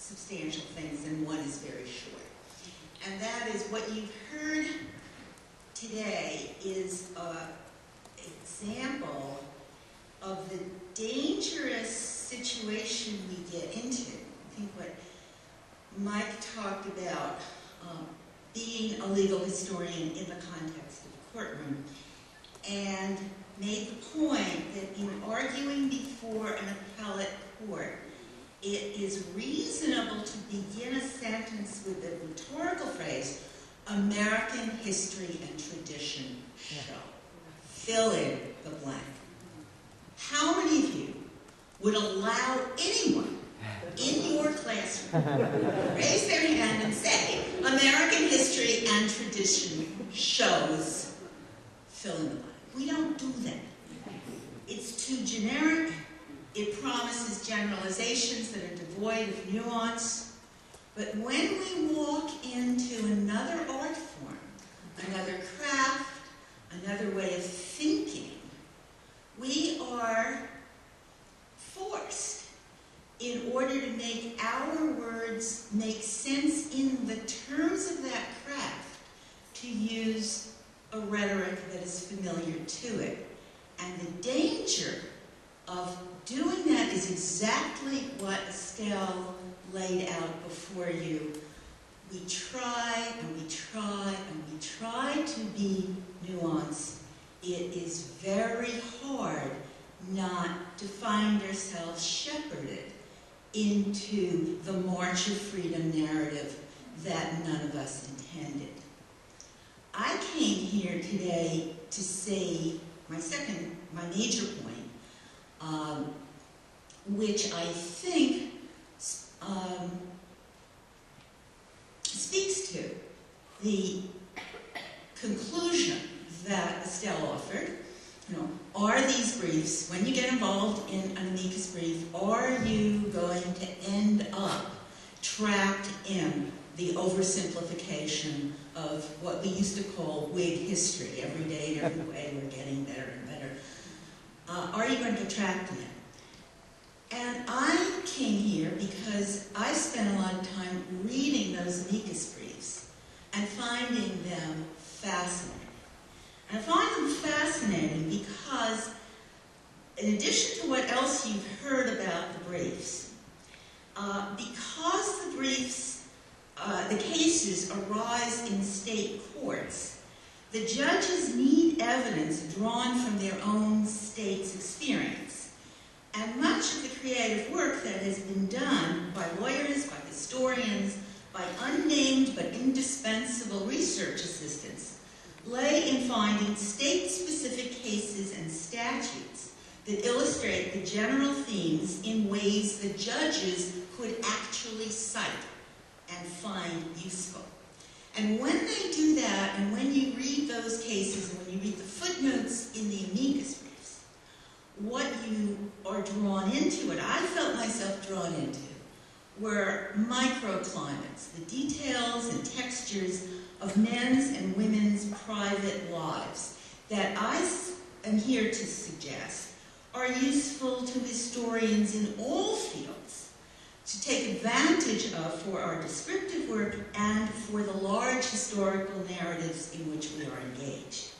substantial things and one is very short. And that is what you've heard today is an example of the dangerous situation we get into. I think what Mike talked about being a legal historian in the context of a courtroom, and made the point that in arguing before an appellate court, it is reasonable to begin a sentence with the rhetorical phrase, American history and tradition show. Fill in the blank. How many of you would allow anyone in your classroom raise their hand and say, American history and tradition shows, fill in the blank? We don't do that. It's too generic. It promises generalizations that are devoid of nuance. But when we walk into another art form, another craft, another way of thinking, we are forced, in order to make our words make sense in the terms of that craft, to use a rhetoric that is familiar to it. And the danger of doing that is exactly what Estelle laid out before you. We try and we try and we try to be nuanced. It is very hard not to find ourselves shepherded into the March of Freedom narrative that none of us intended. I came here today to say my major point, which I think speaks to the conclusion that Estelle offered. You know, are these briefs, when you get involved in an amicus brief, are you going to end up trapped in the oversimplification of what we used to call Whig history? Every day, every way, we're getting better and better. Are you going to get trapped in it? And I came here because I spent a lot of time reading those amicus briefs and finding them fascinating. And I find them fascinating because, in addition to what else you've heard about the briefs, because the briefs, the cases arise in state courts, the judges need evidence drawn from their own state's experience. And much of the creative work that has been done by lawyers, by historians, by unnamed but indispensable research assistants lay in finding state-specific cases and statutes that illustrate the general themes in ways the judges could actually cite and find useful. And when they do that, and when you read those cases, and when you read the footnotes in the amicus briefs, what you are drawn into, what I felt myself drawn into, were microclimates, the details and textures of men's and women's private lives that I am here to suggest are useful to historians in all fields to take advantage of for our descriptive work and for the large historical narratives in which we are engaged.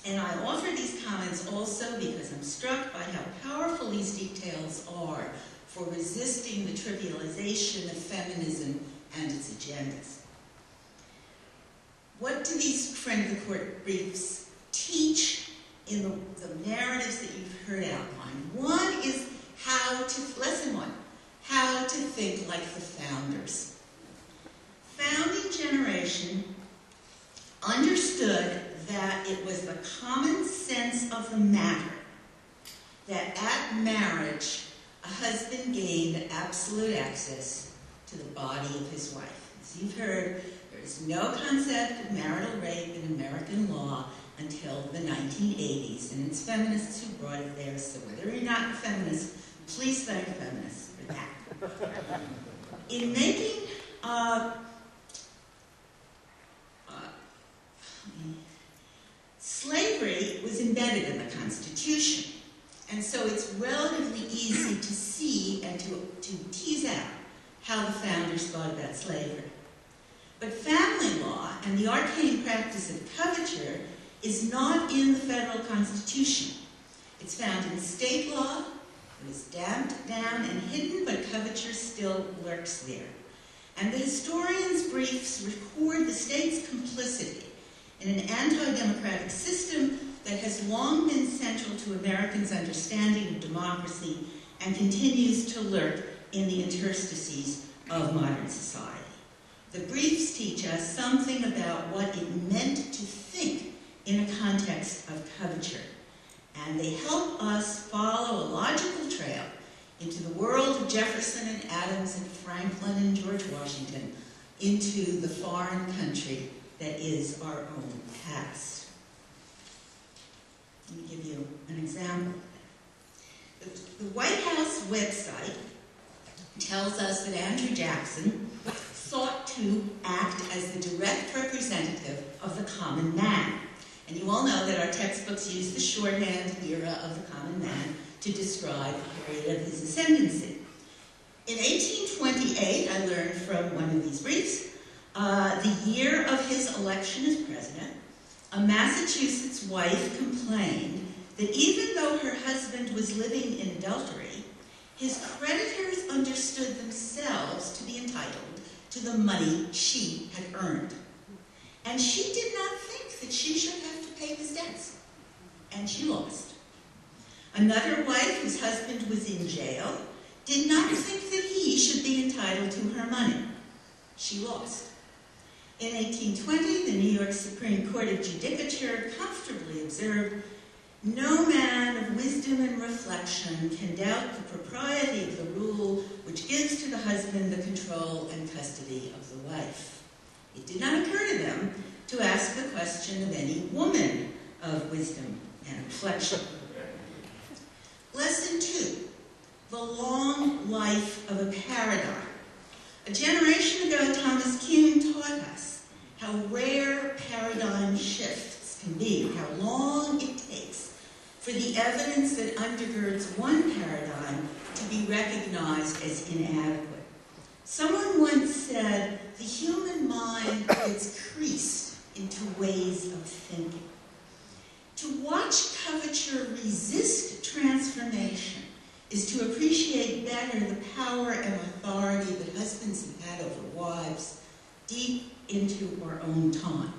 And I offer these comments also because I'm struck by how powerful these details are for resisting the trivialization of feminism and its agendas. What do these friend of the court briefs teach in the narratives that you've heard outlined? One is lesson one, how to think like the founders. Founding generation understood that it was the common sense of the matter that at marriage, a husband gained absolute access to the body of his wife. As you've heard, there is no concept of marital rape in American law until the 1980s, and it's feminists who brought it there, so whether you're not a feminist, please thank feminists for that. In making slavery was embedded in the Constitution, and so it's relatively easy to see and to tease out how the founders thought about slavery. But family law and the arcane practice of coverture is not in the federal Constitution. It's found in state law. It was damped down and hidden, but coverture still lurks there. And the historian's briefs record the state's complicity in an anti-democratic system that has long been central to Americans' understanding of democracy and continues to lurk in the interstices of modern society. The briefs teach us something about what it meant to think in a context of coverture, and they help us follow a logical trail into the world of Jefferson and Adams and Franklin and George Washington, into the foreign country that is our own past. Let me give you an example. The White House website tells us that Andrew Jackson sought to act as the direct representative of the common man. And you all know that our textbooks use the shorthand era of the common man to describe the period of his ascendancy. In 1828, I learned from one of these briefs, the year of his election as president, a Massachusetts wife complained that even though her husband was living in adultery, his creditors understood themselves to be entitled to the money she had earned. And she did not think that she should have to pay his debts. And she lost. Another wife whose husband was in jail did not think that he should be entitled to her money. She lost. In 1820, the New York Supreme Court of Judicature comfortably observed, "No man of wisdom and reflection can doubt the propriety of the rule which gives to the husband the control and custody of the wife." It did not occur to them to ask the question of any woman of wisdom and reflection. Lesson 2, the long life of a paradigm. A generation ago, Thomas Kuhn taught us how rare paradigm shifts can be, how long it takes for the evidence that undergirds one paradigm to be recognized as inadequate. Someone once said, the human mind gets creased into ways of thinking. To watch coverture resist transformation is to appreciate better the power and authority that husbands have had over wives deep into our own time.